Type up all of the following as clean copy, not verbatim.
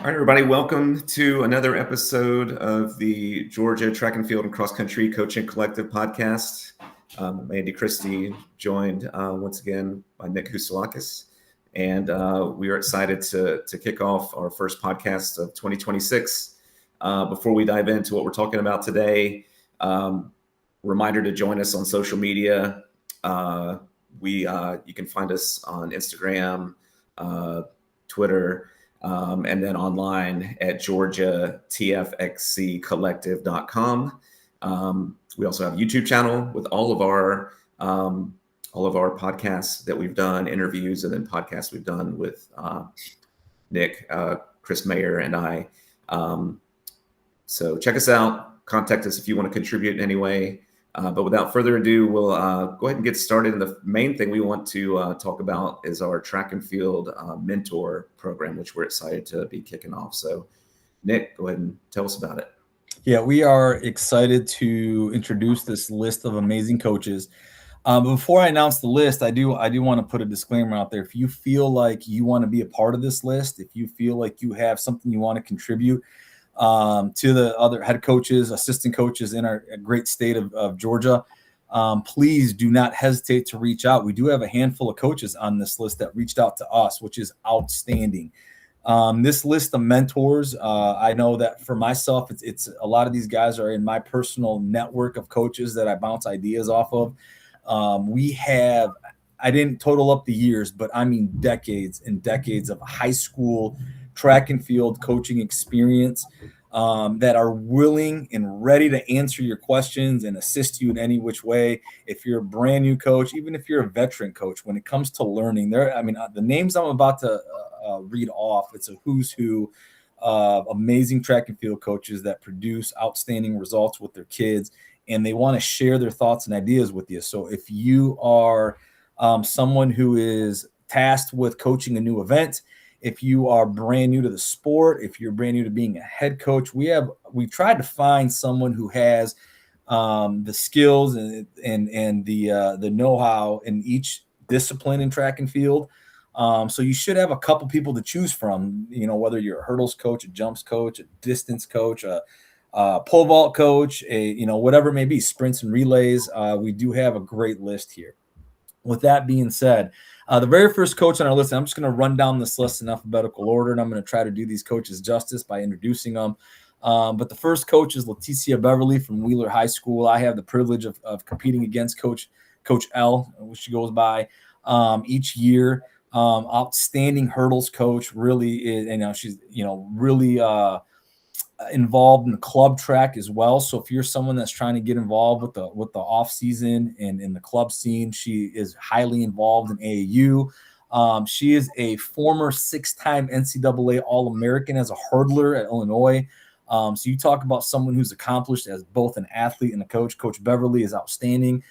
All right, everybody, welcome to another episode of the Georgia Track and Field and Cross Country Coaching Collective podcast. I'm Andy Christie, joined once again by Nick Housalakis, and we are excited to kick off our first podcast of 2026. Before we dive into what we're talking about today, reminder to join us on social media. You can find us on Instagram, Twitter, and then online at georgiatfxccollective.com. We also have a YouTube channel with all of our podcasts that we've done, interviews, and then podcasts we've done with Nick, Chris Mayer, and I. So check us out. Contact us if you want to contribute in any way. But without further ado, we'll go ahead and get started. And the main thing we want to talk about is our track and field mentor program, which we're excited to be kicking off. So, Nick, go ahead and tell us about it. Yeah, we are excited to introduce this list of amazing coaches. Before I announce the list, I do want to put a disclaimer out there. If you feel like you want to be a part of this list, if you feel like you have something you want to contribute to the other head coaches, assistant coaches in our great state of Georgia, please do not hesitate to reach out. We do have a handful of coaches on this list that reached out to us, which is outstanding. This list of mentors, I know that for myself, it's a lot of these guys are in my personal network of coaches that I bounce ideas off of. I didn't total up the years, but I mean decades and decades of high school track and field coaching experience that are willing and ready to answer your questions and assist you in any which way. If you're a brand new coach, even if you're a veteran coach, when it comes to learning, the names I'm about to read off, it's a who's who of amazing track and field coaches that produce outstanding results with their kids, and they want to share their thoughts and ideas with you. So if you are someone who is tasked with coaching a new event, if you are brand new to the sport, if you're brand new to being a head coach, we tried to find someone who has the skills and the know-how in each discipline in track and field. So you should have a couple people to choose from, whether you're a hurdles coach, a jumps coach, a distance coach, a pole vault coach, whatever it may be, sprints and relays. We do have a great list here. With that being said, the very first coach on our list, I'm just going to run down this list in alphabetical order, and I'm going to try to do these coaches justice by introducing them. But the first coach is Leticia Beverly from Wheeler High School. I have the privilege of competing against Coach L, which she goes by each year. Outstanding hurdles coach, really is, she's really involved in the club track as well. So if you're someone that's trying to get involved with the off season and in the club scene, she is highly involved in AAU. She is a former 6-time NCAA All-American as a hurdler at Illinois. So you talk about someone who's accomplished as both an athlete and a coach. Coach Beverly is outstanding.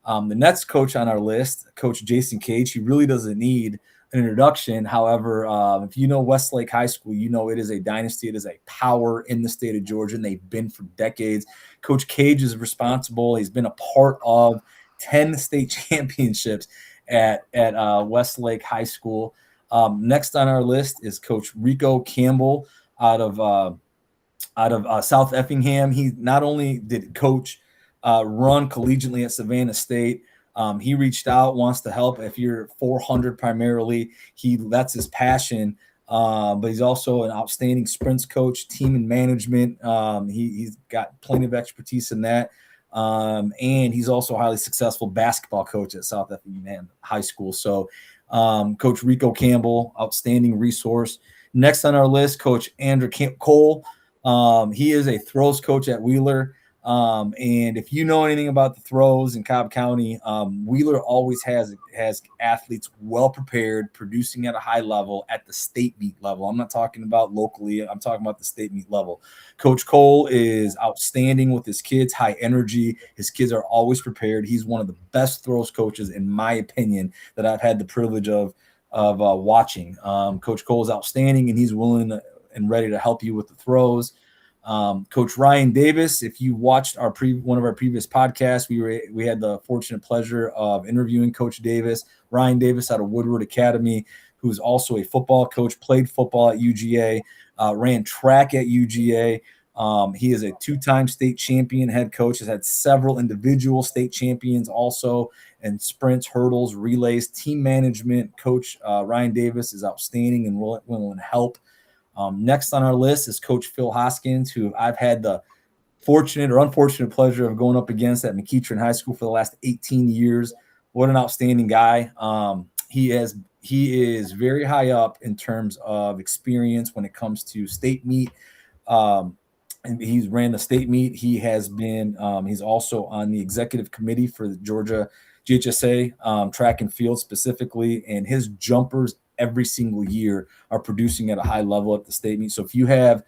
The next coach on our list, Coach Jason Cage, he really doesn't need an introduction. However, if you know Westlake High School, it is a dynasty. It is a power in the state of Georgia, and they've been for decades. Coach Cage is responsible. He's been a part of 10 state championships at Westlake High School. Next on our list is Coach Rico Campbell out of South Effingham. He not only did coach run collegiately at Savannah State, he reached out, wants to help. If you're 400 primarily, that's his passion. But he's also an outstanding sprints coach, team and management. He's got plenty of expertise in that. And he's also a highly successful basketball coach at South Effingham High School. So Coach Rico Campbell, outstanding resource. Next on our list, Coach Andrew Cole. He is a throws coach at Wheeler. And if you know anything about the throws in Cobb County, Wheeler always has athletes well prepared, producing at a high level at the state meet level. I'm not talking about locally. I'm talking about the state meet level. Coach Cole is outstanding with his kids, high energy. His kids are always prepared. He's one of the best throws coaches, in my opinion, that I've had the privilege of watching. Coach Cole is outstanding, and he's willing and ready to help you with the throws. Coach Ryan Davis, if you watched one of our previous podcasts, we had the fortunate pleasure of interviewing Coach Davis. Ryan Davis out of Woodward Academy, who's also a football coach, played football at UGA, ran track at UGA. He is a two-time state champion head coach, has had several individual state champions also in sprints, hurdles, relays, team management. Coach Ryan Davis is outstanding and willing to help. Next on our list is Coach Phil Hoskins, who I've had the fortunate or unfortunate pleasure of going up against at McEachern High School for the last 18 years. What an outstanding guy. He is very high up in terms of experience when it comes to state meet. And he's ran the state meet. He has been, he's also on the executive committee for the Georgia GHSA track and field specifically, and his jumpers every single year are producing at a high level at the state meet. So if you have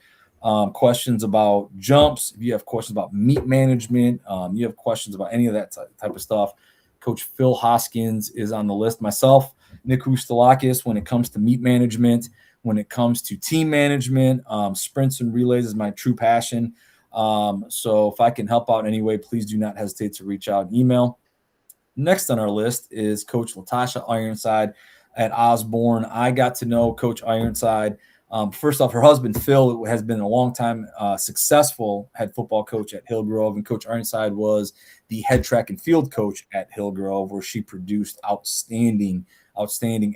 questions about jumps, if you have questions about meet management, you have questions about any of that type of stuff, Coach Phil Hoskins is on the list. Myself, Nick Hustalakis, when it comes to meet management, when it comes to team management, sprints and relays is my true passion. So if I can help out in any way, please do not hesitate to reach out and email. Next on our list is Coach Latasha Ironside at Osborne. I got to know Coach Ironside. First off, her husband, Phil, has been a long time successful head football coach at Hillgrove, and Coach Ironside was the head track and field coach at Hillgrove, where she produced outstanding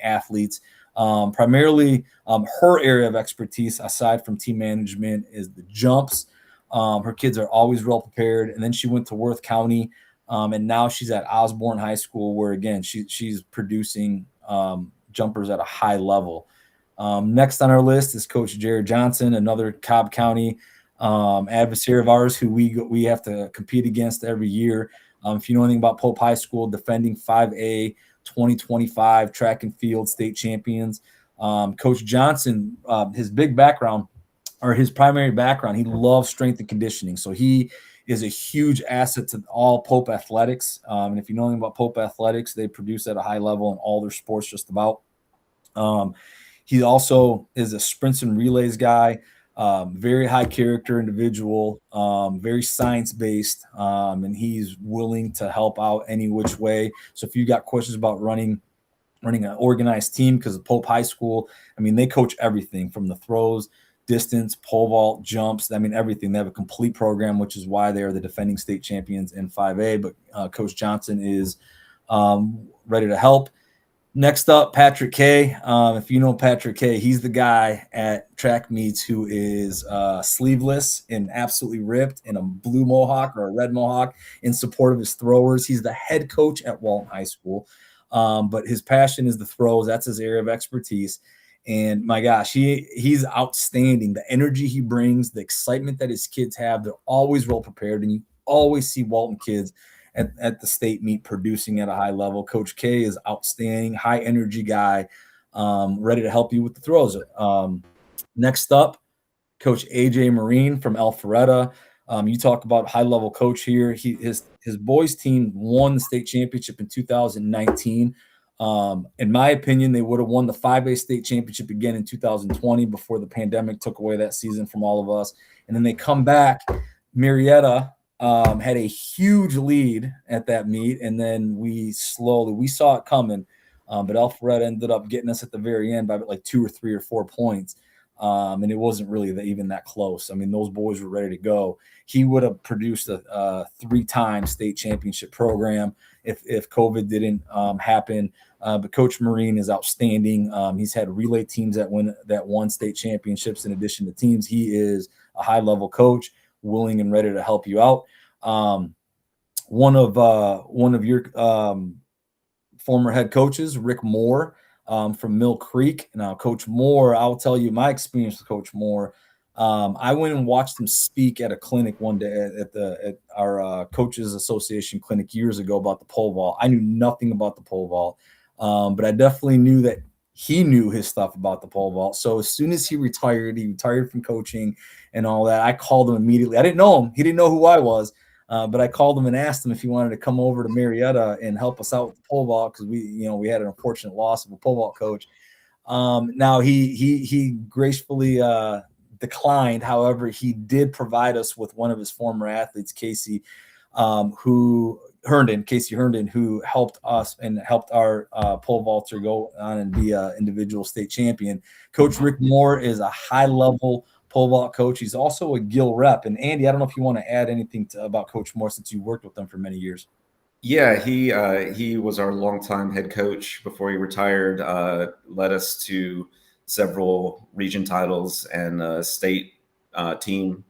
athletes. Primarily, her area of expertise, aside from team management, is the jumps. Her kids are always well prepared. And then she went to Worth County, and now she's at Osborne High School, where, again, she's producing jumpers at a high level. Next on our list is Coach Jared Johnson, another Cobb County adversary of ours who we have to compete against every year. If you know anything about Pope High School, defending 5A 2025 track and field state champions. Coach Johnson, his big background, or his primary background, he loves strength and conditioning. So he is a huge asset to all Pope athletics. And if you know anything about Pope athletics, they produce at a high level in all their sports just about. He also is a sprints and relays guy, very high character individual, very science-based, and he's willing to help out any which way. So if you got questions about running an organized team, because of Pope High School, I mean, they coach everything from the throws, distance, pole vault, jumps, I mean, everything. They have a complete program, which is why they are the defending state champions in 5A. But Coach Johnson is ready to help. Next up, Patrick K. If you know Patrick K, he's the guy at track meets who is sleeveless and absolutely ripped in a blue mohawk or a red mohawk in support of his throwers. He's the head coach at Walton High School, but his passion is the throws. That's his area of expertise. And my gosh, he's outstanding. The energy he brings, the excitement that his kids have, they're always well prepared, and you always see Walton kids at the state meet producing at a high level. Coach K is outstanding, high energy guy, ready to help you with the throws. Next up, Coach AJ Marine from Alpharetta. You talk about high level coach here. His boys team won the state championship in 2019. In my opinion, they would have won the 5A state championship again in 2020 before the pandemic took away that season from all of us. And then they come back. Marietta had a huge lead at that meet, and then we saw it coming, but Alpharetta ended up getting us at the very end by like 2 or 3 or 4 points, and it wasn't really even that close. I mean, those boys were ready to go. He would have produced a 3-time state championship program if COVID didn't happen. But Coach Marine is outstanding. He's had relay teams that won state championships in addition to teams. He is a high-level coach, willing and ready to help you out. One of your former head coaches, Rick Moore, from Mill Creek. Now, Coach Moore, I'll tell you my experience with Coach Moore. I went and watched him speak at a clinic one day at our Coaches Association clinic years ago about the pole vault. I knew nothing about the pole vault, but I definitely knew that he knew his stuff about the pole vault. So as soon as he retired from coaching and all that, I called him immediately. I didn't know him. He didn't know who I was, but I called him and asked him if he wanted to come over to Marietta and help us out with the pole vault, because we had an unfortunate loss of a pole vault coach. Now he gracefully declined. However, he did provide us with one of his former athletes, Casey, who Casey Herndon, who helped us and helped our pole vaulter go on and be an individual state champion. Coach Rick Moore is a high-level pole vault coach. He's also a Gill rep. And Andy, I don't know if you want to add anything about Coach Moore since you worked with him for many years. Yeah, he was our longtime head coach before he retired. Led us to several region titles and state team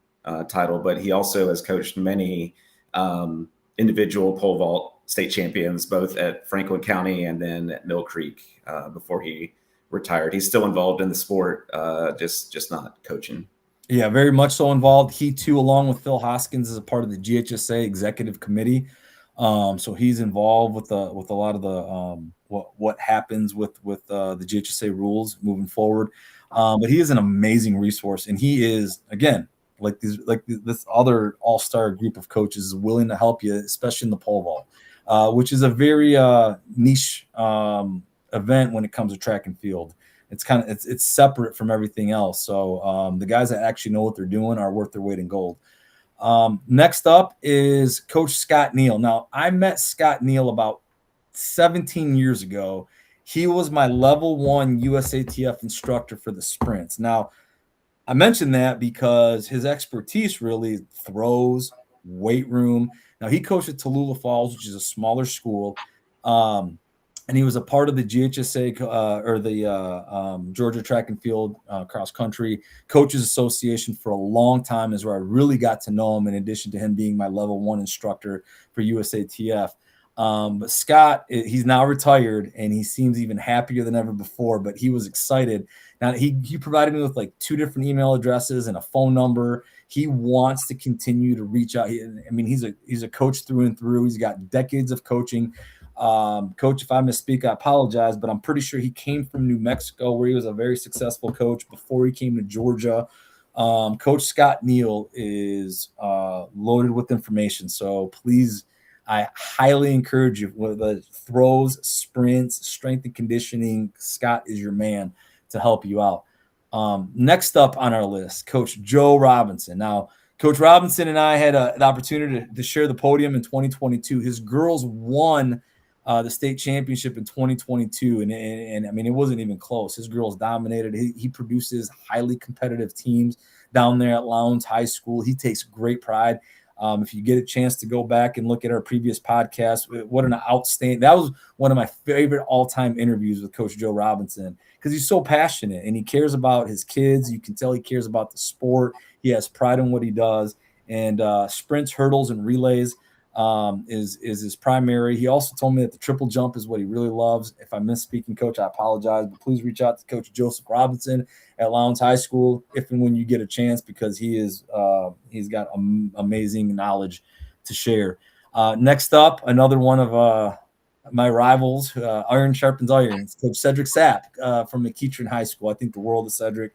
title, but he also has coached many individual pole vault state champions, both at Franklin County and then at Mill Creek before he retired. He's still involved in the sport, just not coaching. Yeah, very much so involved. He too, along with Phil Hoskins, is a part of the GHSA executive committee. So he's involved with a lot of the what happens with the GHSA rules moving forward. But he is an amazing resource, and he is, again, like this other all-star group of coaches is willing to help you, especially in the pole vault, which is a very niche event when it comes to track and field. It's separate from everything else. So the guys that actually know what they're doing are worth their weight in gold. Next up is Coach Scott Neal. Now, I met Scott Neal about 17 years ago. He was my level 1 USATF instructor for the sprints. Now, I mentioned that because his expertise really throws, weight room. Now, he coached at Tallulah Falls, which is a smaller school. And he was a part of the GHSA or the Georgia Track and Field Cross Country Coaches Association for a long time, is where I really got to know him, in addition to him being my level 1 instructor for USATF. But Scott, he's now retired, and he seems even happier than ever before, but he was excited. Now, he provided me with like 2 different email addresses and a phone number. He wants to continue to reach out. He's a coach through and through. He's got decades of coaching. Coach, if I misspeak, I apologize, but I'm pretty sure he came from New Mexico, where he was a very successful coach before he came to Georgia. Coach Scott Neal is loaded with information. So please, I highly encourage you, with the throws, sprints, strength and conditioning, Scott is your man to help you out. Next up on our list, Coach Joe Robinson. Now, Coach Robinson and I had the opportunity to share the podium in 2022. His girls won the state championship in 2022, and I mean, it wasn't even close. His girls dominated. He produces highly competitive teams down there at Lowndes High School. He takes great pride. If you get a chance to go back and look at our previous podcast, what an outstanding, that was one of my favorite all-time interviews with Coach Joe Robinson, because he's so passionate and he cares about his kids. You can tell he cares about the sport. He has pride in what he does, and sprints, hurdles, and relays is his primary. He also told me that the triple jump is what he really loves. If I'm misspeaking, Coach, I apologize, but please reach out to Coach Joseph Robinson at Lowndes High School if and when you get a chance, because he's got amazing knowledge to share. Next up, another one of my rivals, iron sharpens iron. It's Coach Cedric Sapp from McEachern High School. I think the world of Cedric.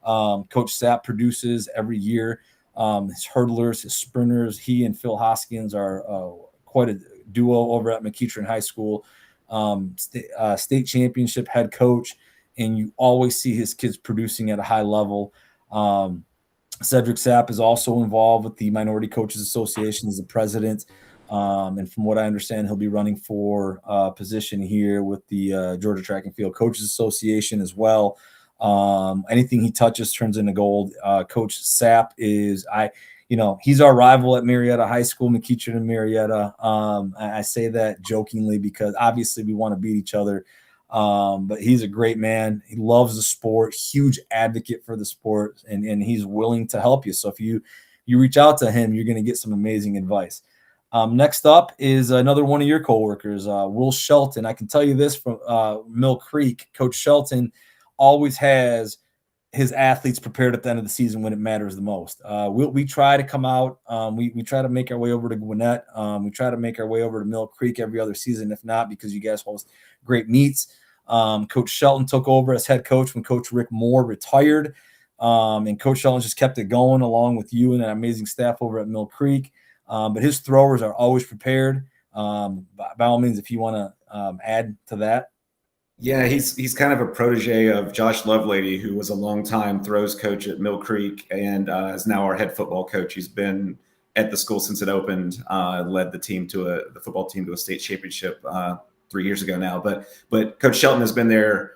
Coach Sapp produces every year. His hurdlers, his sprinters, he and Phil Hoskins are quite a duo over at McEachern High School. State championship head coach, and you always see his kids producing at a high level. Cedric Sapp is also involved with the Minority Coaches Association as the president. And from what I understand, he'll be running for a position here with the Georgia Track and Field Coaches Association as well. Anything he touches turns into gold. Coach Sapp is he's our rival at Marietta High School, McEachern and Marietta. I say that jokingly because obviously we want to beat each other. But he's a great man. He loves the sport, huge advocate for the sport, and he's willing to help you. So if you reach out to him, you're going to get some amazing advice. Next up is another one of your coworkers, Will Shelton. I can tell you this from Mill Creek. Coach Shelton always has his athletes prepared at the end of the season when it matters the most. We try to come out. We try to make our way over to Gwinnett. We try to make our way over to Mill Creek every other season, if not, because you guys host great meets. Coach Shelton took over as head coach when Coach Rick Moore retired. And Coach Shelton just kept it going along with you and an amazing staff over at Mill Creek. But his throwers are always prepared. By all means, if you want to add to that. Yeah, he's kind of a protege of Josh Lovelady, who was a longtime throws coach at Mill Creek and is now our head football coach. He's been at the school since it opened. Led the football team to a state championship 3 years ago now. But Coach Shelton has been there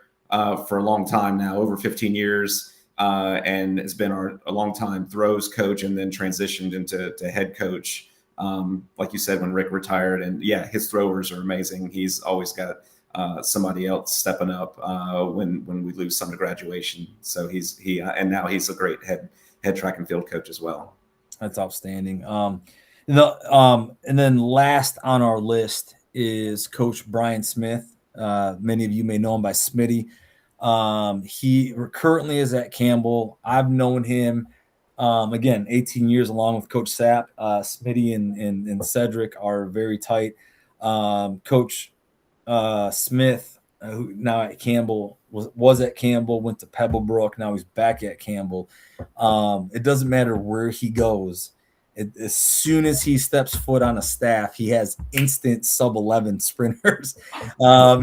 for a long time now, over 15 years, and has been a long time throws coach, and then transitioned into head coach. Like you said, when Rick retired, and yeah, his throwers are amazing. He's always got somebody else stepping up when we lose some to graduation. So and now he's a great head track and field coach as well. That's outstanding. And then last on our list is Coach Brian Smith. Many of you may know him by Smitty. He currently is at Campbell. I've known him again 18 years along with Coach Sapp. Smitty and Cedric are very tight. Coach Smith, who now at Campbell, was at Campbell, went to Pebblebrook. Now he's back at Campbell. It doesn't matter where he goes. As soon as he steps foot on a staff, he has instant sub-11 sprinters.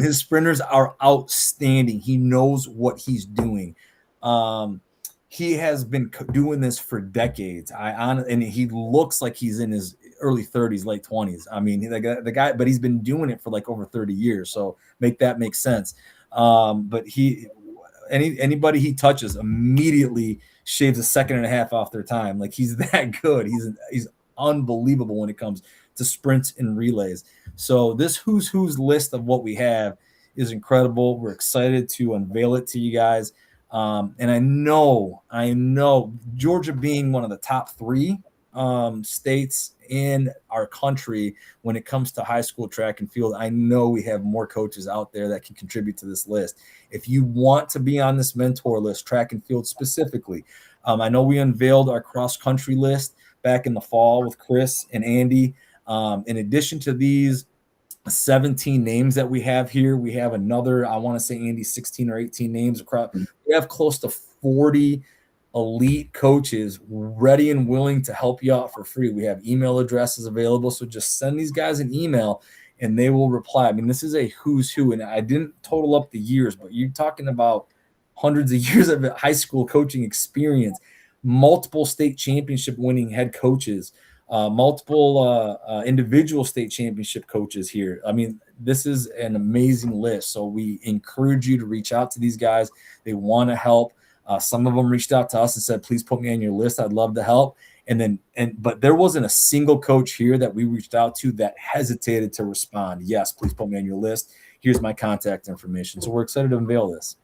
His sprinters are outstanding. He knows what he's doing. He has been doing this for decades. And he looks like he's in his early 30s, late 20s. I mean, the guy, but he's been doing it for like over 30 years. So make sense. But anybody he touches immediately shaves a second and a half off their time. Like, he's that good. He's unbelievable when it comes to sprints and relays. So this who's list of what we have is incredible. We're excited to unveil it to you guys. And I know Georgia being one of the top 3 states in our country when it comes to high school track and field, I know we have more coaches out there that can contribute to this list. If you want to be on this mentor list, track and field specifically, I know we unveiled our cross country list back in the fall with Chris and Andy. In addition to these 17 names that we have here, we have another, I want to say, Andy, 16 or 18 names across. We have close to 40 elite coaches ready and willing to help you out for free. We have email addresses available, so just send these guys an email and they will reply. I mean, this is a who's who, and I didn't total up the years, but you're talking about hundreds of years of high school coaching experience, multiple state championship winning head coaches, multiple individual state championship coaches here. I mean, this is an amazing list. So we encourage you to reach out to these guys. They want to help. Some of them reached out to us and said, please put me on your list. I'd love to help. But there wasn't a single coach here that we reached out to that hesitated to respond. Yes, please put me on your list. Here's my contact information. So we're excited to unveil this.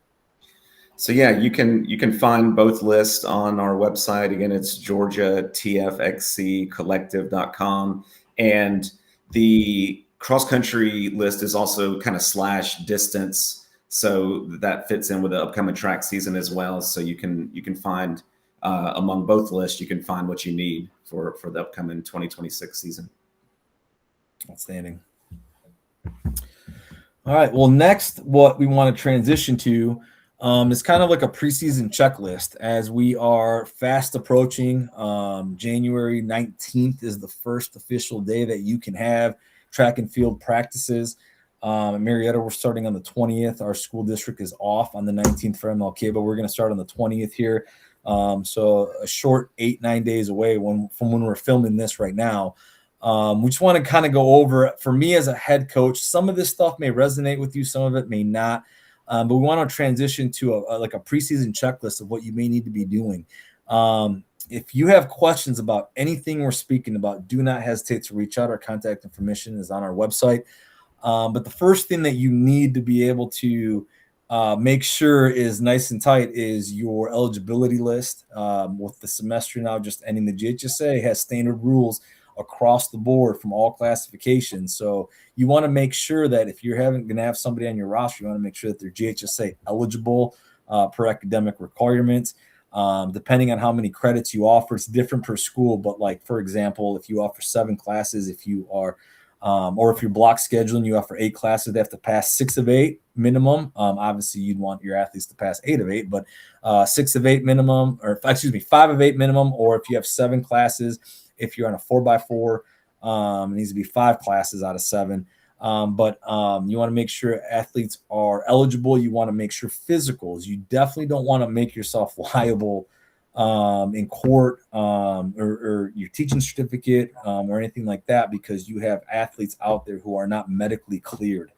So yeah, you can find both lists on our website. Again, it's georgiatfxccollective.com. And the cross-country list is also kind of /distance. So that fits in with the upcoming track season as well. So you can find among both lists, you can find what you need for the upcoming 2026 season. Outstanding. All right. Well, next, what we want to transition to is kind of like a preseason checklist as we are fast approaching. January 19th is the first official day that you can have track and field practices. Marietta, we're starting on the 20th. Our school district is off on the 19th for MLK, but we're going to start on the 20th here. So a short 8-9 days away from when we're filming this right now. We just want to kind of go over, for me as a head coach, some of this stuff may resonate with you, some of it may not. But we want to transition to a preseason checklist of what you may need to be doing. If you have questions about anything we're speaking about, do not hesitate to reach out. Our contact information is on our website. But the first thing that you need to be able to make sure is nice and tight is your eligibility list. With the semester now just ending, the GHSA has standard rules across the board from all classifications. So you want to make sure that if you're going to have somebody on your roster, you want to make sure that they're GHSA eligible per academic requirements. Depending on how many credits you offer, it's different per school. But like, for example, if you offer 7 classes, if you are or if you're block scheduling, you offer 8 classes, they have to pass 6 of 8 minimum. Obviously, you'd want your athletes to pass 8 of 8, but 6 of 8 minimum, or 5 of 8 minimum. Or if you have 7 classes, if you're on a 4x4, it needs to be 5 classes out of 7. But you want to make sure athletes are eligible. You want to make sure physicals. You definitely don't want to make yourself liable in court, or your teaching certificate, or anything like that, because you have athletes out there who are not medically cleared.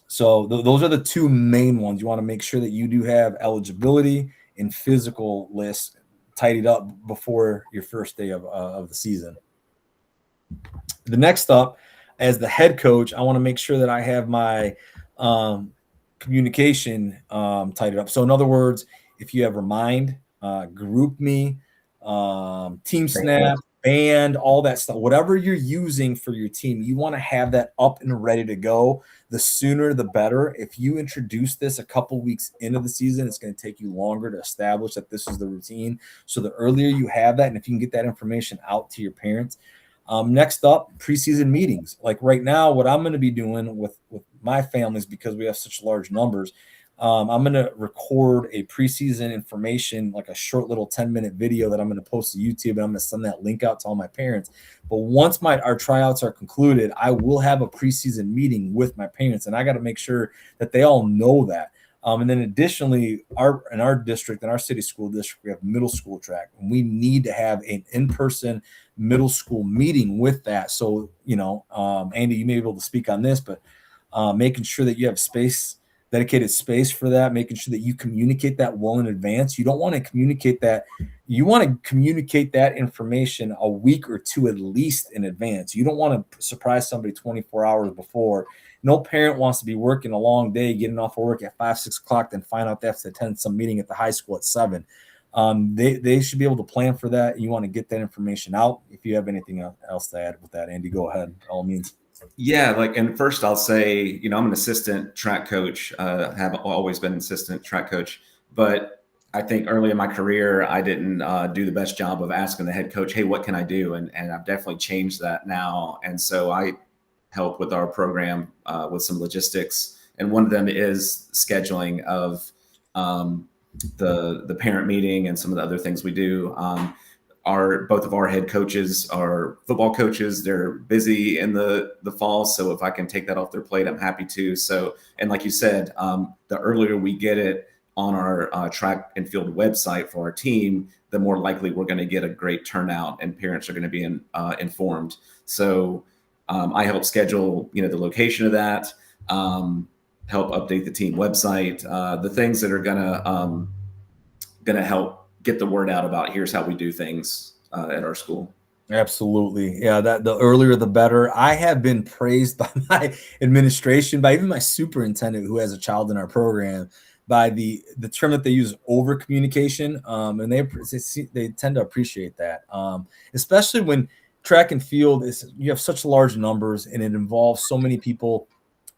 So those are the two main ones. You want to make sure that you do have eligibility and physical lists tidied up before your first day of the season. The next up, as the head coach, I want to make sure that I have my communication tidied up. So in other words, if you have Remind, Group Me, Team Snap, Band, all that stuff, whatever you're using for your team, you want to have that up and ready to go. The sooner, the better. If you introduce this a couple weeks into the season, it's going to take you longer to establish that this is the routine. So the earlier you have that, and if you can get that information out to your parents. Next up, preseason meetings. Like right now, what I'm going to be doing with my families, because we have such large numbers, I'm going to record a preseason information, like a short little 10-minute video that I'm going to post to YouTube, and I'm going to send that link out to all my parents. But once our tryouts are concluded, I will have a preseason meeting with my parents, and I got to make sure that they all know that. And then additionally, in our district, in our city school district, we have middle school track, and we need to have an in-person middle school meeting with that. So, Andy, you may be able to speak on this, but making sure that you have dedicated space for that, making sure that you communicate that well in advance. You don't want to communicate that. You want to communicate that information a week or two at least in advance. You don't want to surprise somebody 24 hours before. No parent wants to be working a long day, getting off of work at 5, 6 o'clock, then find out they have to attend some meeting at the high school at 7. They should be able to plan for that. You want to get that information out. If you have anything else to add with that, Andy, go ahead. By all means. Yeah, and first I'll say, I'm an assistant track coach. Have always been an assistant track coach, but I think early in my career I didn't do the best job of asking the head coach, "Hey, what can I do?" And I've definitely changed that now. And so I help with our program with some logistics, and one of them is scheduling of the parent meeting and some of the other things we do. Both of our head coaches are football coaches. They're busy in the fall, so if I can take that off their plate, I'm happy to. So, and like you said, the earlier we get it on our track and field website for our team, the more likely we're going to get a great turnout, and parents are going to be informed. So, I help schedule, the location of that, help update the team website, the things that are gonna help get the word out about here's how we do things at our school. Absolutely. Yeah, that the earlier the better. I have been praised by my administration, by even my superintendent who has a child in our program, by the term that they use, over communication. And they tend to appreciate that. Especially when track and field you have such large numbers and it involves so many people,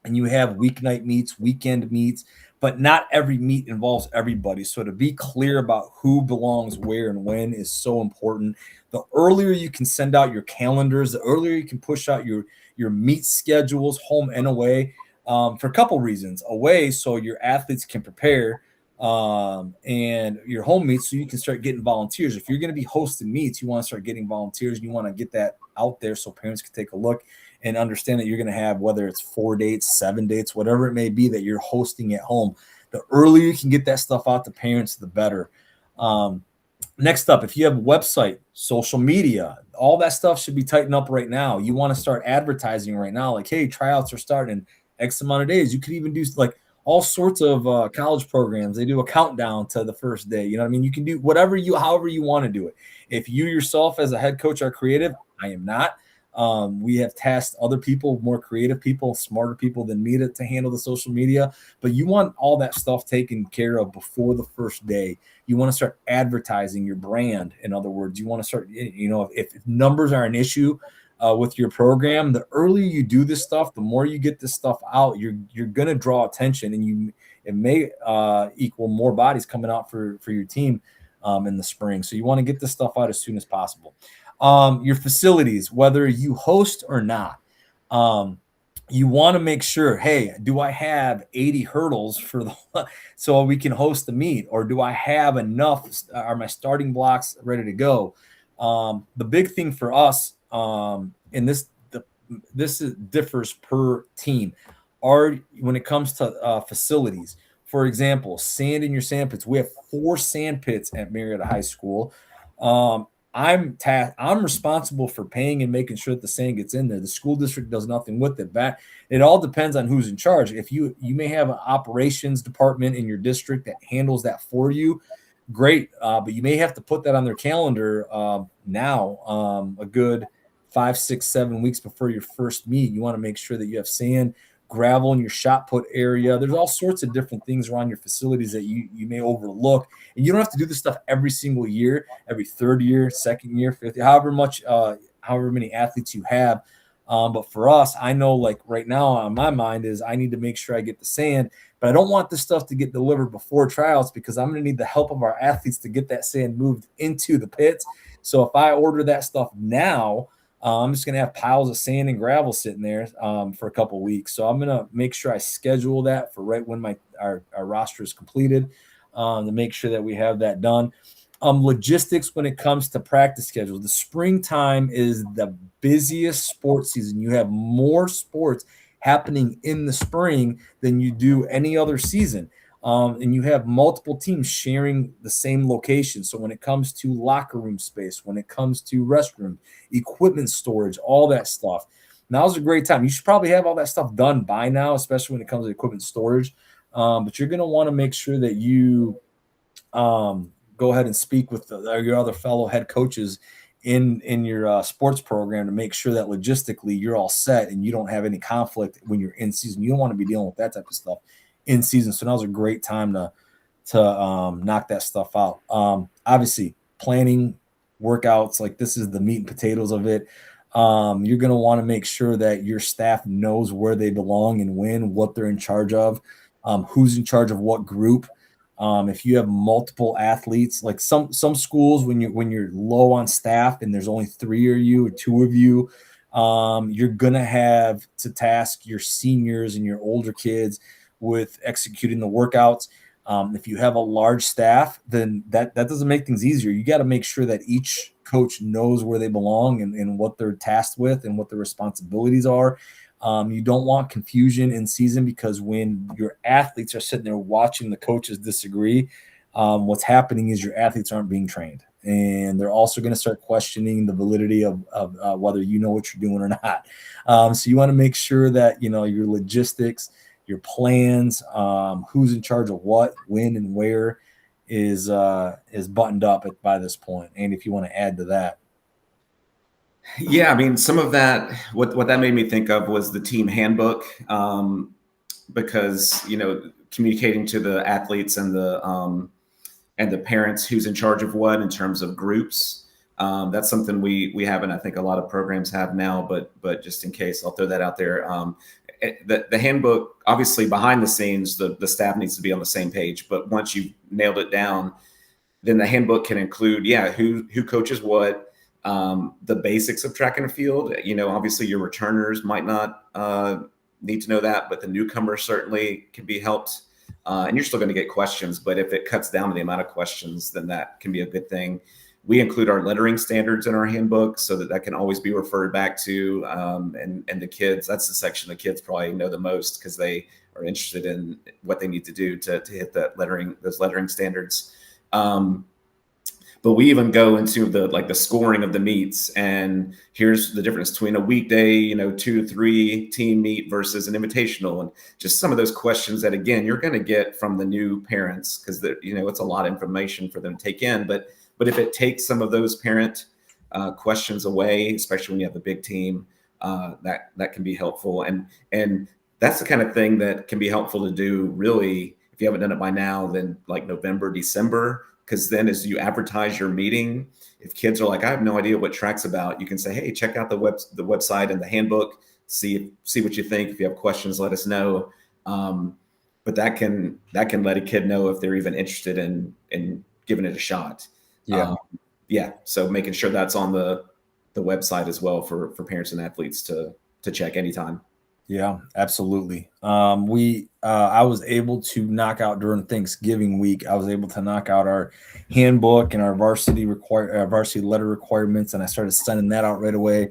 and you have weeknight meets, weekend meets, but not every meet involves everybody. So to be clear about who belongs where and when is so important. The earlier you can send out your calendars, the earlier you can push out your meet schedules, home and away, for a couple reasons. Away, so your athletes can prepare, and your home meets, so you can start getting volunteers. If you're going to be hosting meets, you want to start getting volunteers, and you want to get that out there so parents can take a look and understand that you're going to have, whether it's 4 dates, 7 dates, whatever it may be that you're hosting at home. The earlier you can get that stuff out to parents, the better. Next up, if you have a website, social media, all that stuff should be tightened up right now. You want to start advertising right now, like, hey, tryouts are starting in X amount of days. You could even do like all sorts of college programs. They do a countdown to the first day. You know what I mean? You can do however you want to do it. If you yourself as a head coach are creative, I am not. We have tasked other people, more creative people, smarter people than me to handle the social media. But you want all that stuff taken care of before the first day. You want to start advertising your brand. In other words, you want to start, if numbers are an issue with your program, the earlier you do this stuff, the more you get this stuff out, you're going to draw attention, and it may equal more bodies coming out for your team in the spring. So you want to get this stuff out as soon as possible. Your facilities, whether you host or not, you want to make sure, hey, do I have 80 hurdles so we can host the meet, or do I have enough? Are my starting blocks ready to go? The big thing for us, and this differs per team, when it comes to facilities. For example, sand in your sand pits. We have 4 sand pits at Marietta High School. I'm responsible for paying and making sure that the sand gets in there. The school district does nothing with it. It all depends on who's in charge. If you may have an operations department in your district that handles that for you, great. But you may have to put that on their calendar now, a good 5, 6, 7 weeks before your first meet. You want to make sure that you have sand, gravel in your shot put area. There's all sorts of different things around your facilities that you may overlook. And you don't have to do this stuff every single year, every third year, second year, fifth year, however many athletes you have. But for us, I know like right now on my mind is I need to make sure I get the sand, but I don't want this stuff to get delivered before tryouts because I'm going to need the help of our athletes to get that sand moved into the pits. So if I order that stuff now, I'm just going to have piles of sand and gravel sitting there for a couple of weeks. So I'm going to make sure I schedule that for right when our roster is completed to make sure that we have that done. Logistics when it comes to practice schedule. The springtime is the busiest sports season. You have more sports happening in the spring than you do any other season. And you have multiple teams sharing the same location. So when it comes to locker room space, when it comes to restroom, equipment storage, all that stuff, now's a great time. You should probably have all that stuff done by now, especially when it comes to equipment storage. But you're going to want to make sure that you go ahead and speak with your other fellow head coaches in your sports program to make sure that logistically you're all set and you don't have any conflict when you're in season. You don't want to be dealing with that type of stuff in season. So now's a great time to knock that stuff out. Obviously, planning workouts, like this is the meat and potatoes of it. You're going to want to make sure that your staff knows where they belong and when, what they're in charge of, who's in charge of what group. If you have multiple athletes, like some schools, when you're low on staff and there's only 3 of you or 2 of you, you're gonna have to task your seniors and your older kids with executing the workouts. If you have a large staff, then that doesn't make things easier. You got to make sure that each coach knows where they belong and what they're tasked with and what their responsibilities are. You don't want confusion in season because when your athletes are sitting there watching the coaches disagree, what's happening is your athletes aren't being trained. And they're also going to start questioning the validity of whether you know what you're doing or not. So you want to make sure that, your logistics, your plans, who's in charge of what, when, and where is buttoned up by this point. And if you want to add to that. Yeah, I mean, some of that, what that made me think of was the team handbook, because communicating to the athletes and the parents who's in charge of what in terms of groups. That's something we have, and I think a lot of programs have now. But just in case, I'll throw that out there. The handbook, obviously, behind the scenes, the staff needs to be on the same page. But once you've nailed it down, then the handbook can include, who coaches what. The basics of track and field, obviously your returners might not need to know that, but the newcomers certainly can be helped. And you're still going to get questions, but if it cuts down the amount of questions, then that can be a good thing. We include our lettering standards in our handbook so that can always be referred back to. And the kids, that's the section the kids probably know the most because they are interested in what they need to do to hit those lettering standards. But we even go into the scoring of the meets, and here's the difference between a weekday, 2-3 team meet versus an invitational, and just some of those questions that again you're going to get from the new parents because it's a lot of information for them to take in. But if it takes some of those parent questions away, especially when you have the big team, that can be helpful, and that's the kind of thing that can be helpful to do. Really, if you haven't done it by now, then like November, December. Because then as you advertise your meeting, if kids are like, I have no idea what track's about, you can say, hey, check out the website and the handbook, see what you think. If you have questions, let us know. But that can let a kid know if they're even interested in giving it a shot. Yeah. So making sure that's on the website as well for parents and athletes to check anytime. Yeah, absolutely. I was able to knock out during Thanksgiving week. I was able to knock out our handbook and our varsity letter requirements, and I started sending that out right away.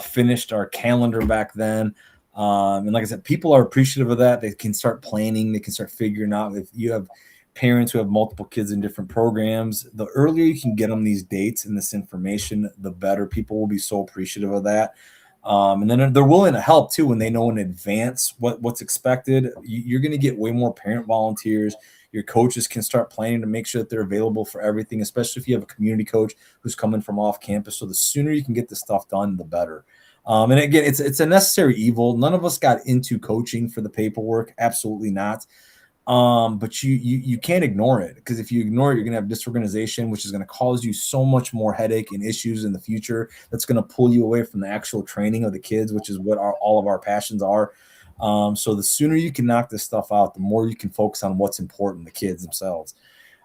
Finished our calendar back then. And like I said, people are appreciative of that. They can start planning. They can start figuring out. If you have parents who have multiple kids in different programs, the earlier you can get them these dates and this information, the better. People will be so appreciative of that. And then they're willing to help too when they know in advance what's expected. You're going to get way more parent volunteers. Your coaches can start planning to make sure that they're available for everything, especially if you have a community coach who's coming from off campus. So the sooner you can get this stuff done, the better. And again, it's a necessary evil. None of us got into coaching for the paperwork. Absolutely not. But you can't ignore it, because if you ignore it, you're going to have disorganization, which is going to cause you so much more headache and issues in the future. That's going to pull you away from the actual training of the kids, which is what all of our passions are. So the sooner you can knock this stuff out, the more you can focus on what's important, the kids themselves.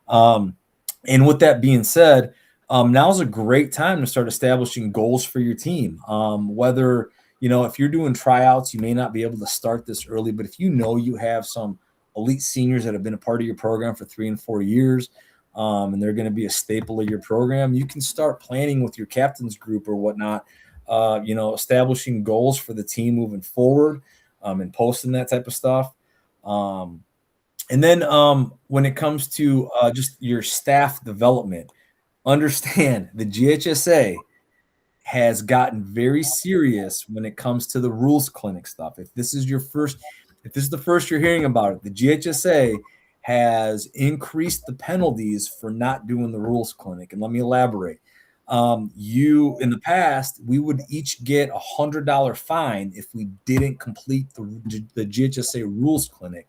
And with that being said, now's a great time to start establishing goals for your team. Whether, if you're doing tryouts, you may not be able to start this early, but if you have some elite seniors that have been a part of your program for 3 and 4 years, and they're going to be a staple of your program, you can start planning with your captains group or whatnot, establishing goals for the team moving forward, and posting that type of stuff. And then when it comes to just your staff development, understand the GHSA has gotten very serious when it comes to the rules clinic stuff. If this is the first you're hearing about it, the GHSA has increased the penalties for not doing the rules clinic. And let me elaborate. In the past, we would each get $100 fine if we didn't complete the GHSA rules clinic.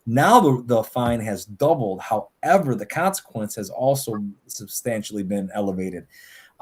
Now the fine has doubled. However, the consequence has also substantially been elevated.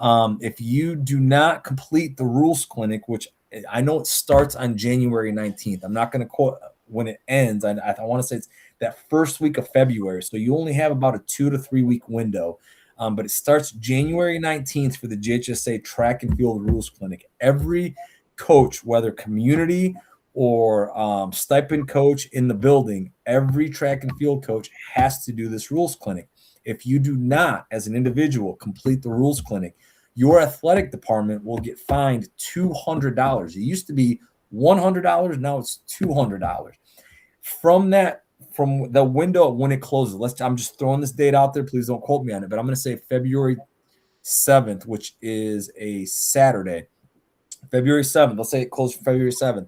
If you do not complete the rules clinic, which I know it starts on January 19th. I'm not going to quote when it ends. I want to say it's that first week of February. So you only have about a 2 to 3 week window. But it starts January 19th for the GHSA track and field rules clinic. Every coach, whether community or stipend coach in the building, every track and field coach has to do this rules clinic. If you do not, as an individual, complete the rules clinic, your athletic department will get fined $200. It used to be $100. Now it's $200. From the window when it closes, I'm just throwing this date out there. Please don't quote me on it, but I'm going to say February 7th, which is a Saturday. February 7th. Let's say it closed February 7th.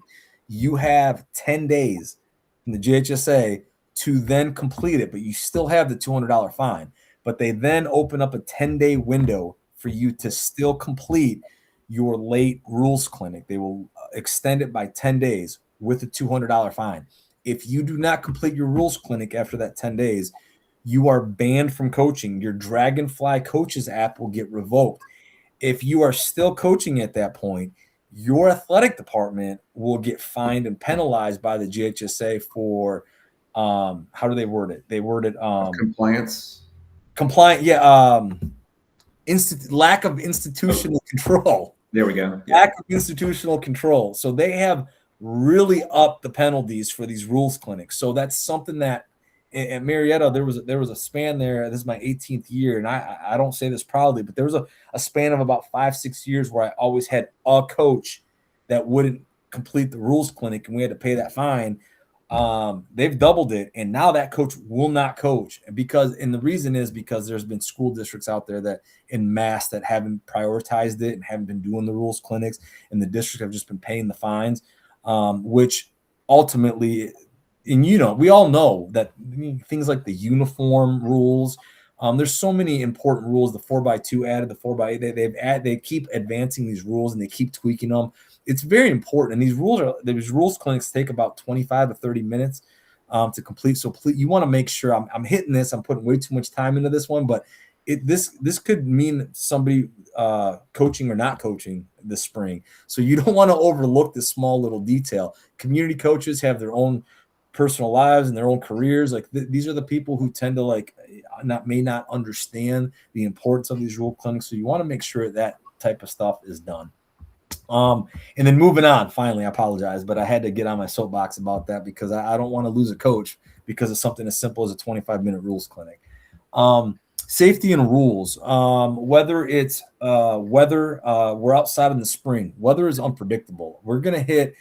You have 10 days in the GHSA to then complete it, but you still have the $200 fine. But they then open up a 10-day window for you to still complete your late rules clinic. They will extend it by 10 days with a $200 fine. If you do not complete your rules clinic after that 10 days, you are banned from coaching. Your Dragonfly Coaches app will get revoked. If you are still coaching at that point, your athletic department will get fined and penalized by the GHSA for how do they word it? They word it compliance. Compliant, yeah. Lack of institutional control. There we go. Yeah. Lack of institutional control. So they have really upped the penalties for these rules clinics. So that's something that at Marietta, there was a span there. This is my 18th year, and I don't say this proudly, but there was a span of about 5-6 years where I always had a coach that wouldn't complete the rules clinic, and we had to pay that fine. They've doubled it, and now that coach will not coach and the reason is because there's been school districts out there that en masse that haven't prioritized it and haven't been doing the rules clinics, and the district have just been paying the fines, which ultimately, and we all know that things like the uniform rules, there's so many important rules. The 4x2 added, the 4x8, they keep advancing these rules and they keep tweaking them. It's very important. And these rules clinics take about 25 to 30 minutes to complete. So please, you want to make sure I'm hitting this. I'm putting way too much time into this one, but this could mean somebody coaching or not coaching this spring. So you don't want to overlook this small little detail. Community coaches have their own personal lives and their own careers. Like these are the people who tend to may not understand the importance of these rule clinics. So you want to make sure that type of stuff is done. And then moving on, finally, I apologize, but I had to get on my soapbox about that because I don't want to lose a coach because of something as simple as a 25-minute rules clinic. Safety and rules, whether it's weather, we're outside in the spring. Weather is unpredictable. We're going to hit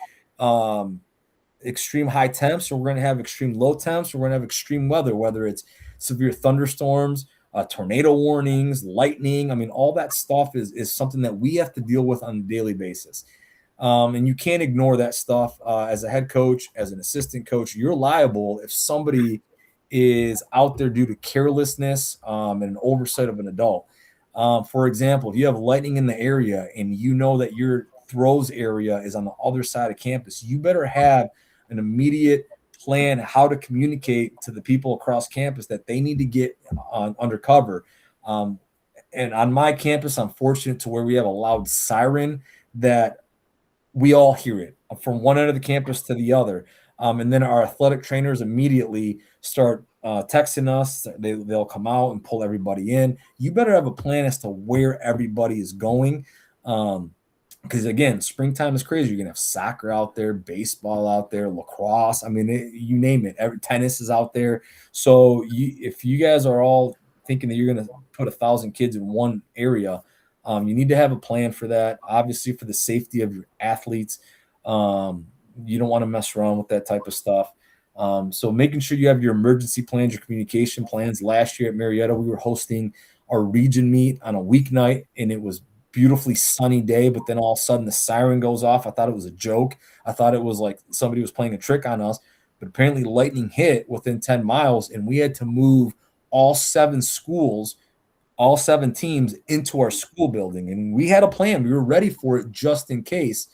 extreme high temps, or we're going to have extreme low temps, or we're going to have extreme weather, whether it's severe thunderstorms, tornado warnings, lightning. I mean, all that stuff is something that we have to deal with on a daily basis. And you can't ignore that stuff. As a head coach, as an assistant coach, you're liable if somebody is out there due to carelessness and an oversight of an adult. For example, if you have lightning in the area and you know that your throws area is on the other side of campus, you better have an immediate plan how to communicate to the people across campus that they need to get under cover. And on my campus, I'm fortunate to where we have a loud siren that we all hear it from one end of the campus to the other. And then our athletic trainers immediately start texting us. They'll come out and pull everybody in. You better have a plan as to where everybody is going. Because again, springtime is crazy. You're gonna have soccer out there, baseball out there, lacrosse. I mean, you name it. Tennis is out there. So if you guys are all thinking that you're gonna put 1,000 kids in one area, you need to have a plan for that. Obviously, for the safety of your athletes, you don't want to mess around with that type of stuff. So making sure you have your emergency plans, your communication plans. Last year at Marietta, we were hosting our region meet on a weeknight, and it was beautifully sunny day, but then all of a sudden the siren goes off. I thought it was a joke. I thought it was like somebody was playing a trick on us, but apparently lightning hit within 10 miles, and we had to move all 7 schools, all 7 teams into our school building. And we had a plan. We were ready for it just in case.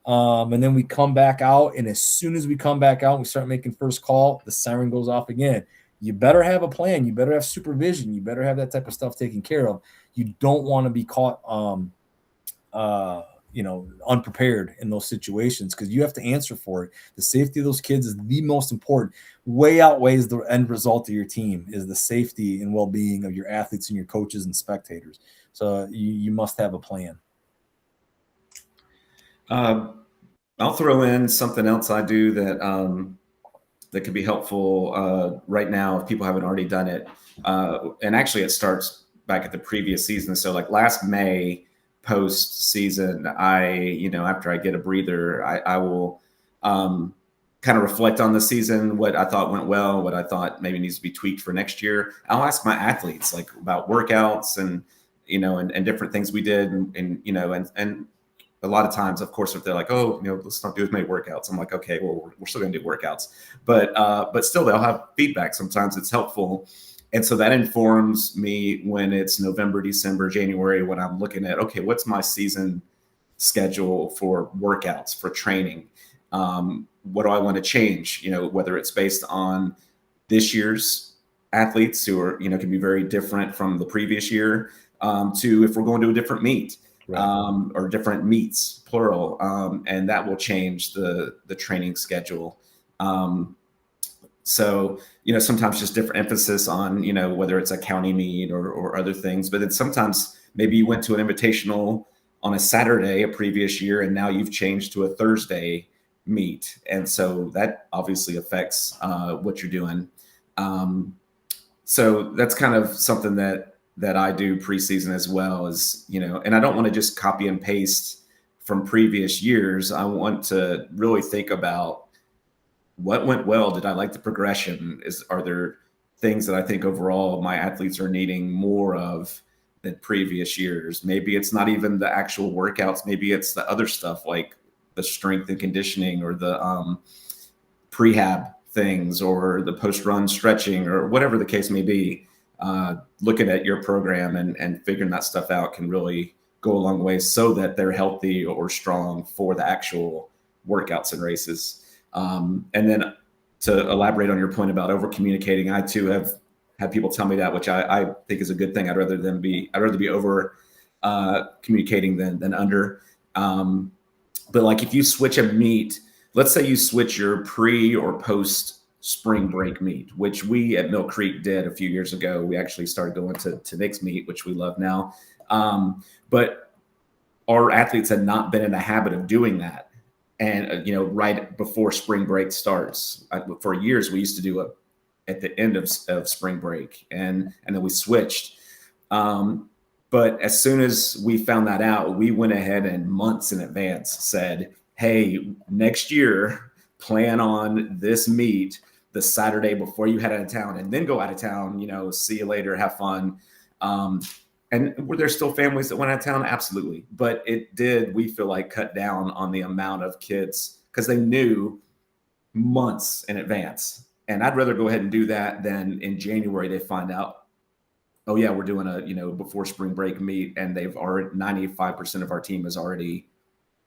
And then we come back out, and as soon as we come back out, we start making first call, the siren goes off again. You better have a plan. You better have supervision. You better have that type of stuff taken care of. You don't want to be caught, unprepared in those situations, because you have to answer for it. The safety of those kids is the most important. Way outweighs the end result of your team is the safety and well-being of your athletes and your coaches and spectators. So you must have a plan. I'll throw in something else I do that could be helpful right now if people haven't already done it. And actually, it starts back at the previous season. So like last May, post season, after I get a breather, I will kind of reflect on the season, what I thought went well, what I thought maybe needs to be tweaked for next year. I'll ask my athletes like about workouts and different things we did, and a lot of times, of course, if they're like, oh, let's not do as many workouts, I'm like, okay, well, we're still going to do workouts, but still they'll have feedback. Sometimes it's helpful. And so that informs me when it's November, December, January, when I'm looking at, okay, what's my season schedule for workouts, for training? What do I want to change? Whether it's based on this year's athletes who are, can be very different from the previous year, to if we're going to a different meet, right. Or different meets, plural. And that will change the training schedule. So, sometimes just different emphasis on, whether it's a county meet or other things, but then sometimes maybe you went to an invitational on a Saturday a previous year, and now you've changed to a Thursday meet. And so that obviously affects what you're doing. So that's kind of something that I do preseason as well, is, and I don't want to just copy and paste from previous years. I want to really think about what went well. Did I like the progression? Are there things that I think overall my athletes are needing more of than previous years? Maybe it's not even the actual workouts. Maybe it's the other stuff like the strength and conditioning, or the prehab things, or the post-run stretching, or whatever the case may be. Looking at your program and figuring that stuff out can really go a long way, so that they're healthy or strong for the actual workouts and races. And then to elaborate on your point about over communicating, I too have had people tell me that, which I think is a good thing. I'd rather be over communicating than under. But like if you switch a meet, let's say you switch your pre or post spring break meet, which we at Mill Creek did a few years ago. We actually started going to Nick's meet, which we love now. But our athletes had not been in the habit of doing that. And, right before spring break starts, for years, we used to do it at the end of spring break, and then we switched. But as soon as we found that out, we went ahead and months in advance said, hey, next year, plan on this meet the Saturday before you head out of town, and then go out of town. See you later, have fun. And were there still families that went out of town? Absolutely. But it did, we feel like, cut down on the amount of kids because they knew months in advance. And I'd rather go ahead and do that than in January they find out, oh yeah, we're doing a before spring break meet, and they've already 95% of our team has already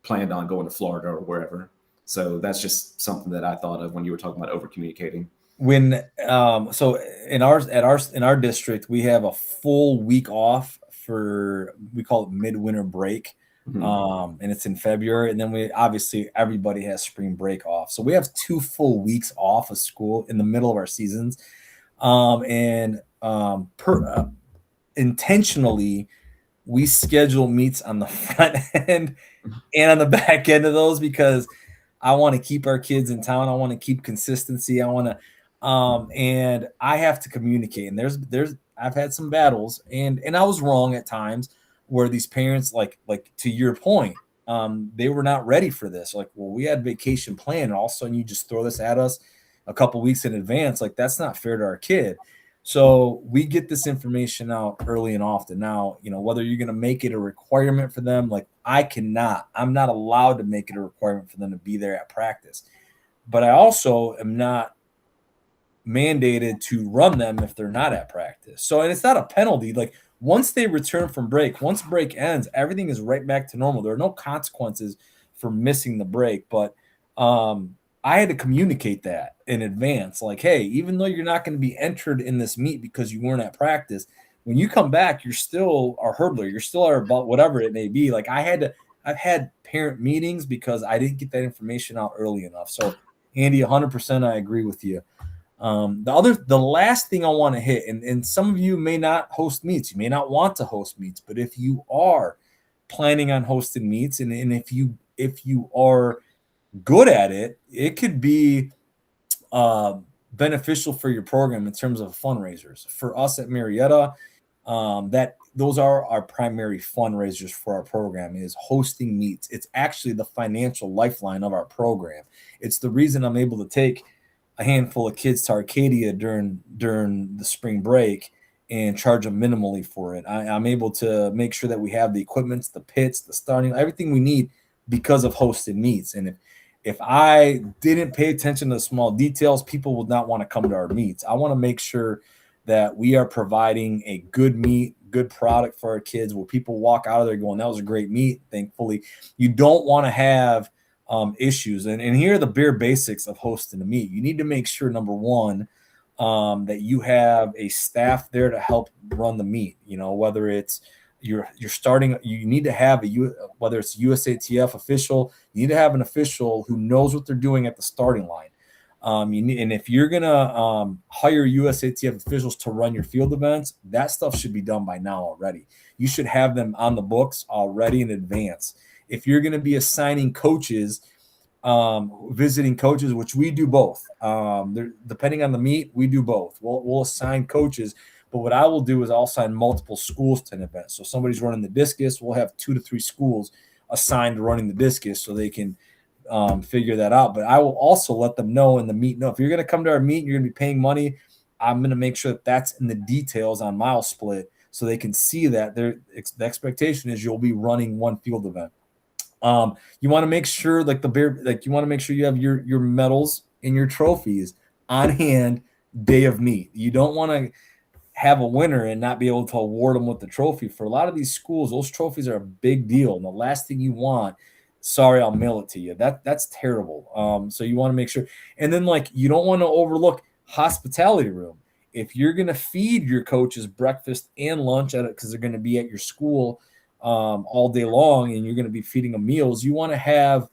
planned on going to Florida or wherever. So that's just something that I thought of when you were talking about over communicating. When so in our district, we have a full week off for, we call it midwinter break. Mhm. And it's in February, and then we obviously everybody has spring break off, so we have 2 full weeks off of school in the middle of our seasons. Intentionally, we schedule meets on the front end and on the back end of those because I want to keep our kids in town. I want to keep consistency. I want to, and I have to communicate. And I've had some battles, and I was wrong at times where these parents, like to your point, they were not ready for this. Like, well, we had vacation planned, and all of a sudden you just throw this at us a couple weeks in advance. Like, that's not fair to our kid. So we get this information out early and often. Now, whether you're going to make it a requirement for them, like I'm not allowed to make it a requirement for them to be there at practice. But I also am not mandated to run them if they're not at practice. So, and it's not a penalty. Like, once they return from break, once break ends, everything is right back to normal. There are no consequences for missing the break. But I had to communicate that in advance. Like, hey, even though you're not going to be entered in this meet because you weren't at practice, when you come back, you're still our hurdler. You're still our about whatever it may be. Like, I've had parent meetings because I didn't get that information out early enough. So, Andy, 100%, I agree with you. The last thing I want to hit, and some of you may not host meets, you may not want to host meets, but if you are planning on hosting meets, and if you are good at it, it could be beneficial for your program in terms of fundraisers. For us at Marietta, that those are our primary fundraisers for our program, is hosting meets. It's actually the financial lifeline of our program. It's the reason I'm able to take a handful of kids to Arcadia during the spring break and charge them minimally for it. I'm able to make sure that we have the equipment, the pits, the starting, everything we need because of hosted meets. And if I didn't pay attention to the small details, people would not want to come to our meets. I want to make sure that we are providing a good meet, good product for our kids, where people walk out of there going, that was a great meet. Thankfully, you don't want to have issues. And here are the bare basics of hosting a meet. You need to make sure, number one, that you have a staff there to help run the meet. Whether it's you're starting, you need to have whether it's USATF official, you need to have an official who knows what they're doing at the starting line. And if you're gonna hire USATF officials to run your field events, that stuff should be done by now already. You should have them on the books already in advance. If you're going to be assigning coaches, visiting coaches, which we do both, depending on the meet, we do both. We'll assign coaches, but what I will do is I'll assign multiple schools to an event. So somebody's running the discus, we'll have 2 to 3 schools assigned to running the discus so they can figure that out. But I will also let them know in the meet, no, if you're going to come to our meet and you're going to be paying money, I'm going to make sure that that's in the details on mile split so they can see that the expectation is you'll be running one field event. You want to make sure, you want to make sure you have your medals and your trophies on hand day of meet. You don't want to have a winner and not be able to award them with the trophy. For a lot of these schools, those trophies are a big deal. And the last thing you want, sorry, I'll mail it to you. That's terrible. So you want to make sure. And then, you don't want to overlook hospitality room. If you're going to feed your coaches breakfast and lunch at it, because they're going to be at your school all day long, and you're going to be feeding them meals, you want to have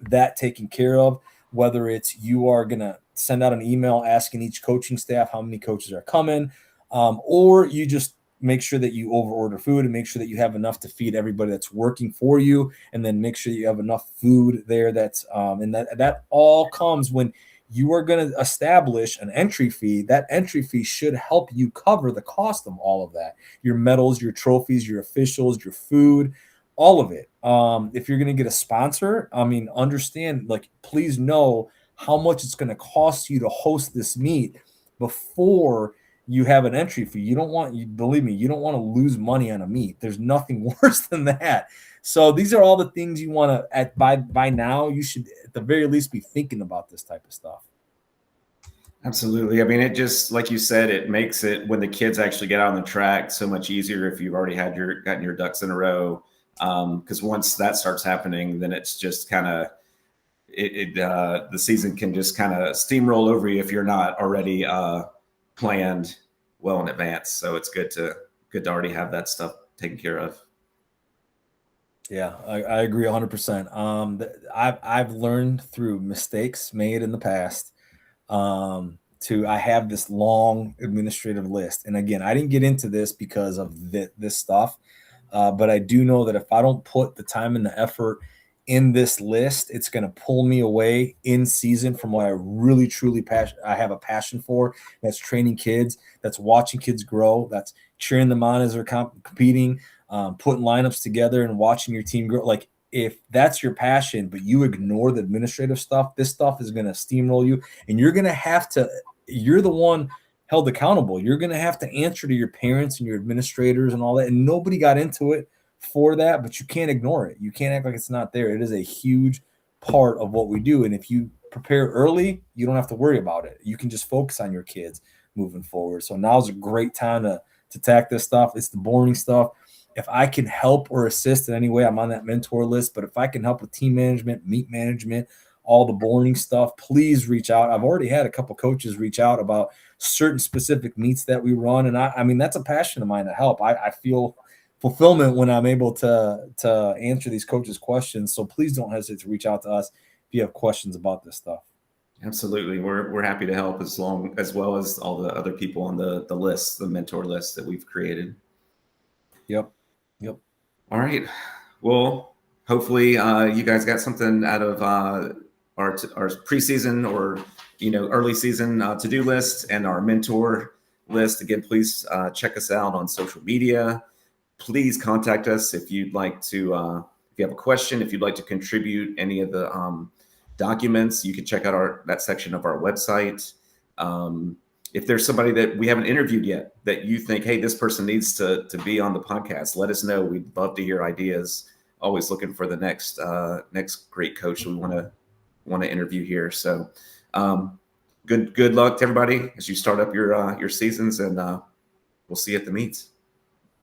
that taken care of. Whether it's you are going to send out an email asking each coaching staff how many coaches are coming, or you just make sure that you over order food and make sure that you have enough to feed everybody that's working for you, and then make sure you have enough food there. That's and that all comes when you are going to establish an entry fee. That entry fee should help you cover the cost of all of that: your medals, your trophies, your officials, your food, all of it. If you're going to get a sponsor, I mean, understand, like, please know how much it's going to cost you to host this meet before you have an entry fee. You don't want, you believe me, you don't want to lose money on a meet. There's nothing worse than that. So these are all the things you want to, by now, you should at the very least be thinking about this type of stuff. Absolutely. I mean, it just, like you said, it makes it, when the kids actually get out on the track, so much easier if you've already gotten your ducks in a row. Because once that starts happening, then it's just kind of, the season can just kind of steamroll over you if you're not already planned well in advance. So it's good to already have that stuff taken care of. Yeah, I agree 100%. I've learned through mistakes made in the past. I have this long administrative list, and again, I didn't get into this because of this stuff, but I do know that if I don't put the time and the effort in this list, it's going to pull me away in season from what I really truly I have a passion for. That's training kids, that's watching kids grow, that's cheering them on as they're competing, putting lineups together and watching your team grow. Like, if that's your passion, but you ignore the administrative stuff, this stuff is going to steamroll you, and you're going to have to, you're the one held accountable. You're going to have to answer to your parents and your administrators and all that. And nobody got into it for that, but you can't ignore it. You can't act like it's not there. It is a huge part of what we do. And if you prepare early, you don't have to worry about it. You can just focus on your kids moving forward. So now's a great time to tack this stuff. It's the boring stuff. If I can help or assist in any way, I'm on that mentor list. But if I can help with team management, meet management, all the boring stuff, please reach out. I've already had a couple coaches reach out about certain specific meets that we run. And I mean, that's a passion of mine to help. I feel fulfillment when I'm able to answer these coaches' questions. So please don't hesitate to reach out to us if you have questions about this stuff. Absolutely. We're happy to help, as well as all the other people on the list, the mentor list that we've created. Yep. All right. Well, hopefully you guys got something out of our preseason or early season to-do list and our mentor list. Again, please check us out on social media. Please contact us if you'd like to. If you have a question, if you'd like to contribute any of the documents, you can check out that section of our website. If there's somebody that we haven't interviewed yet that you think, hey, this person needs to be on the podcast, let us know. We'd love to hear ideas. Always looking for the next great coach we want to interview here. So good luck to everybody as you start up your seasons, and we'll see you at the meets.